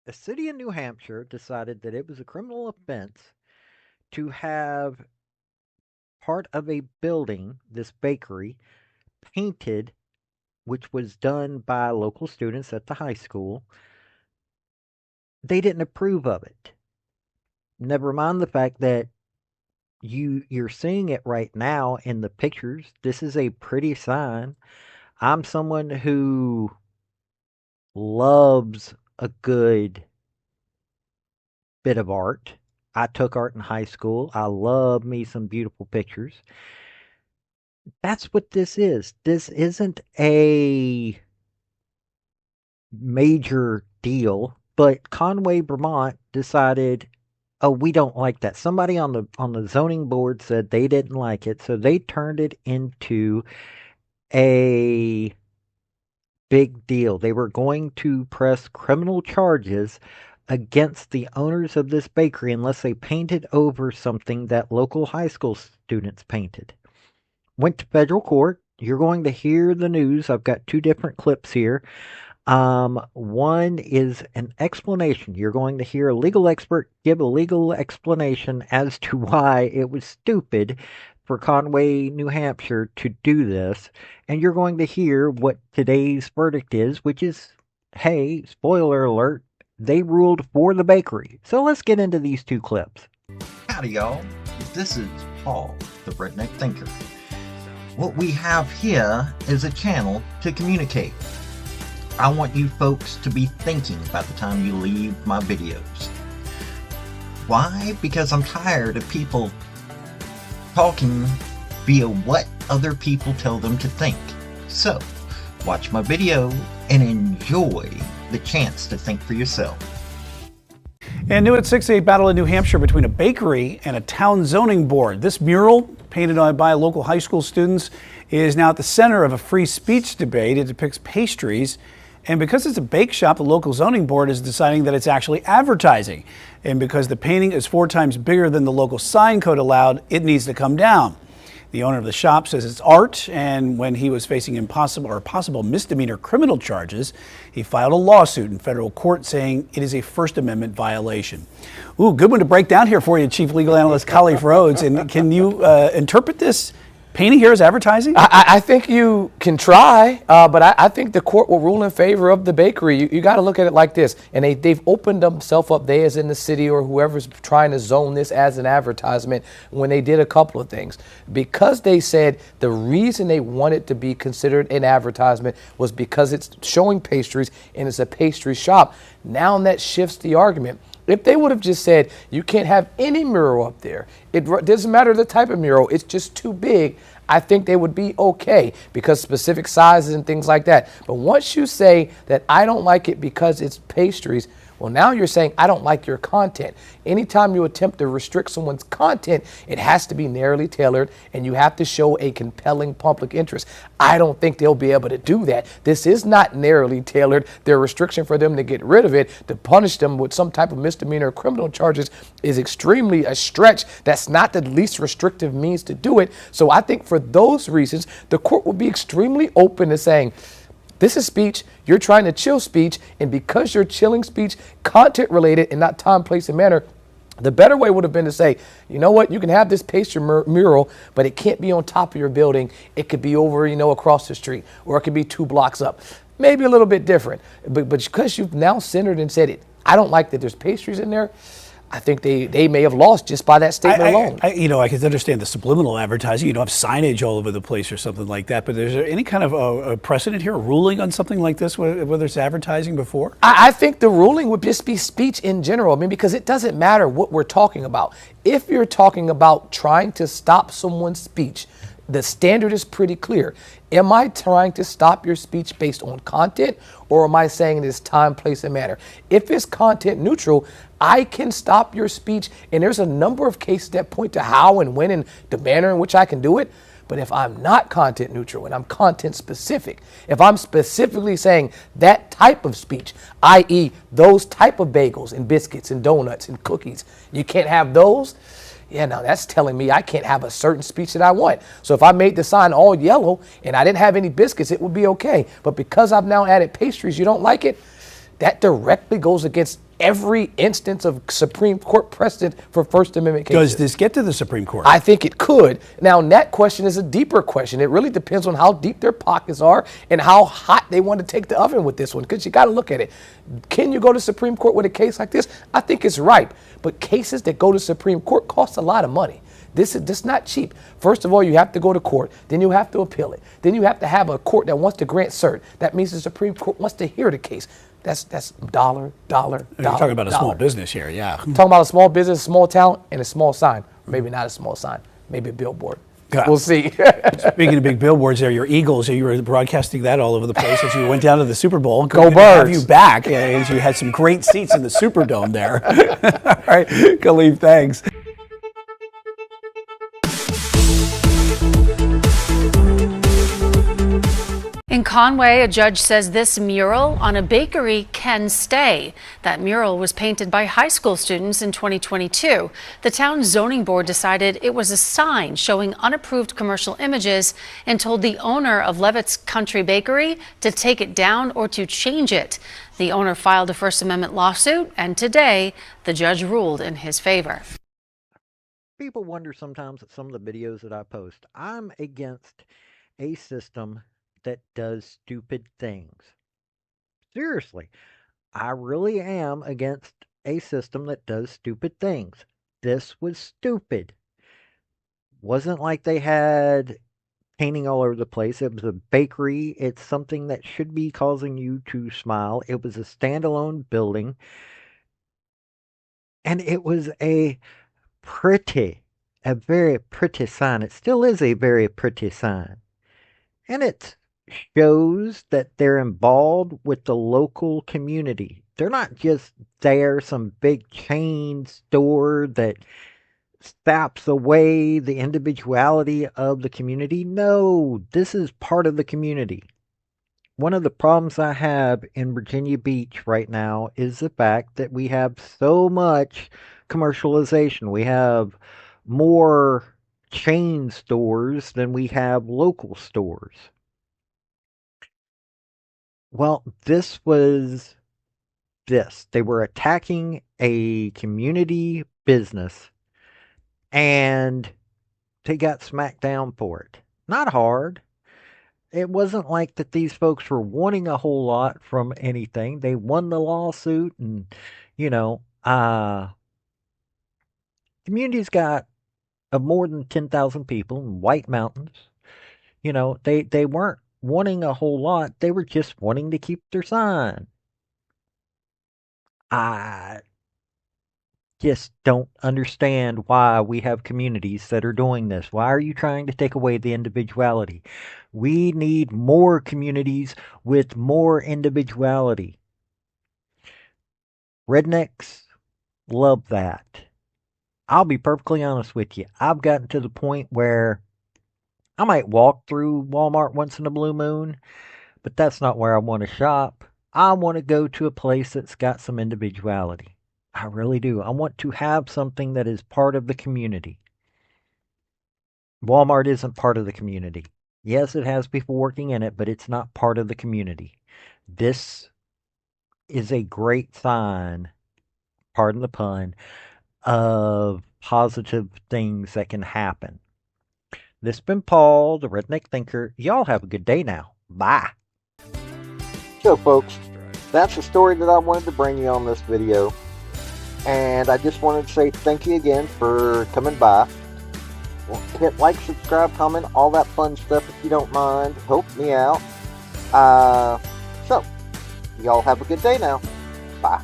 A city in New Hampshire decided that it was a criminal offense to have part of a building, this bakery, painted, which was done by local students at the high school. They didn't approve of it. Never mind the fact that you're seeing it right now in the pictures. This is a pretty sign. I'm someone who loves a good bit of art. I took art in high school. I love me some beautiful pictures. That's what this is. This isn't a major deal, but Conway, Vermont decided, oh, we don't like that. Somebody on the zoning board said they didn't like it, so they turned it into a big deal. They were going to press criminal charges against the owners of this bakery unless they painted over something that local high school students painted. Went to federal court. You're going to hear the news. I've got two different clips here. One is an explanation. You're going to hear a legal expert give a legal explanation as to why it was stupid for Conway, New Hampshire to do this. And you're going to hear what today's verdict is, which is, hey, spoiler alert, they ruled for the bakery. So let's get into these two clips. Howdy, y'all. This is Paul, the Redneck Thinker. What we have here is a channel to communicate. I want you folks to be thinking by the time you leave my videos. Why? Because I'm tired of people talking via what other people tell them to think. So, watch my video and enjoy the chance to think for yourself. And new at 6, a battle in New Hampshire between a bakery and a town zoning board. This mural, painted by local high school students, is now at the center of a free speech debate. It depicts pastries. And because it's a bake shop, the local zoning board is deciding that it's actually advertising. And because the painting is 4 times bigger than the local sign code allowed, it needs to come down. The owner of the shop says it's art, and when he was facing possible misdemeanor criminal charges, he filed a lawsuit in federal court saying it is a First Amendment violation. Ooh, good one to break down here for you, Chief Legal Analyst Collie Rhodes. And can you interpret this painting here as advertising? I think you can try, but I think the court will rule in favor of the bakery. You got to look at it like this, and they've opened themselves up, they as in the city or whoever's trying to zone this as an advertisement, when they did a couple of things. Because they said the reason they wanted to be considered an advertisement was because it's showing pastries and it's a pastry shop. Now that shifts the argument. If they would have just said, you can't have any mural up there, it doesn't matter the type of mural, it's just too big, I think they would be okay because specific sizes and things like that. But once you say that I don't like it because it's pastries, well, now you're saying I don't like your content. Anytime you attempt to restrict someone's content, it has to be narrowly tailored and you have to show a compelling public interest. I don't think they'll be able to do that. This is not narrowly tailored. Their restriction for them to get rid of it, to punish them with some type of misdemeanor or criminal charges, is extremely a stretch. That's not the least restrictive means to do it. So I think for those reasons, the court will be extremely open to saying, this is speech, you're trying to chill speech, and because you're chilling speech, content related and not time, place, and manner, the better way would have been to say, you know what, you can have this pastry mural, but it can't be on top of your building. It could be over, across the street, or it could be 2 blocks up. Maybe a little bit different, but because you've now centered and said it, I don't like that there's pastries in there, I think they may have lost just by that statement alone. I can understand the subliminal advertising. You don't have signage all over the place or something like that. But is there any kind of a precedent here, a ruling on something like this, whether it's advertising before? I think the ruling would just be speech in general. Because it doesn't matter what we're talking about. If you're talking about trying to stop someone's speech, the standard is pretty clear. Am I trying to stop your speech based on content, or am I saying it is time, place, and manner? If it's content neutral, I can stop your speech, and there's a number of cases that point to how and when and the manner in which I can do it. But if I'm not content neutral and I'm content specific, if I'm specifically saying that type of speech, i.e. those type of bagels and biscuits and donuts and cookies, you can't have those, yeah, now that's telling me I can't have a certain speech that I want. So if I made the sign all yellow and I didn't have any biscuits, it would be okay. But because I've now added pastries, you don't like it? that directly goes against every instance of Supreme Court precedent for First Amendment cases. Does this get to the Supreme Court? I think it could. Now, that question is a deeper question. It really depends on how deep their pockets are and how hot they want to take the oven with this one, because you got to look at it. Can you go to Supreme Court with a case like this? I think it's ripe. But cases that go to Supreme Court cost a lot of money. This is not cheap. First of all, you have to go to court. Then you have to appeal it. Then you have to have a court that wants to grant cert. That means the Supreme Court wants to hear the case. That's dollar. You're talking about a small business here, yeah. Talking about a small business, small town, and a small sign. Maybe not a small sign. Maybe a billboard. Yeah. We'll see. Speaking of big billboards there, your Eagles, you were broadcasting that all over the place as you went down to the Super Bowl. Go Good to have Birds. you back, as you had some great seats in the Superdome there. All right, Khalif, thanks. In Conway, a judge says this mural on a bakery can stay. That mural was painted by high school students in 2022. The town's zoning board decided it was a sign showing unapproved commercial images and told the owner of Leavitt's Country Bakery to take it down or to change it. The owner filed a First Amendment lawsuit, and today the judge ruled in his favor. People wonder sometimes at some of the videos that I post. I'm against a system that does stupid things. Seriously, I really am against a system that does stupid things. This was stupid. Wasn't like they had painting all over the place. It was a bakery. It's something that should be causing you to smile. It was a standalone building. And it was a very pretty sign. It still is a very pretty sign. And it shows that they're involved with the local community. They're not just there, some big chain store that saps away the individuality of the community. No, this is part of the community. One of the problems I have in Virginia Beach right now is the fact that we have so much commercialization. We have more chain stores than we have local stores. Well, this was this. They were attacking a community business and they got smacked down for it. Not hard. It wasn't like that these folks were wanting a whole lot from anything. They won the lawsuit and, community's got more than 10,000 people in White Mountains. They weren't wanting a whole lot. They were just wanting to keep their sign. I just don't understand why we have communities that are doing this. Why are you trying to take away the individuality? We need more communities with more individuality. Rednecks love that. I'll be perfectly honest with you. I've gotten to the point where I might walk through Walmart once in a blue moon, but that's not where I want to shop. I want to go to a place that's got some individuality. I really do. I want to have something that is part of the community. Walmart isn't part of the community. Yes, it has people working in it, but it's not part of the community. This is a great sign, pardon the pun, of positive things that can happen. This has been Paul, the Redneck Thinker. Y'all have a good day now. Bye. So, folks, that's the story that I wanted to bring you on this video. And I just wanted to say thank you again for coming by. Hit like, subscribe, comment, all that fun stuff if you don't mind. Help me out. So, y'all have a good day now. Bye.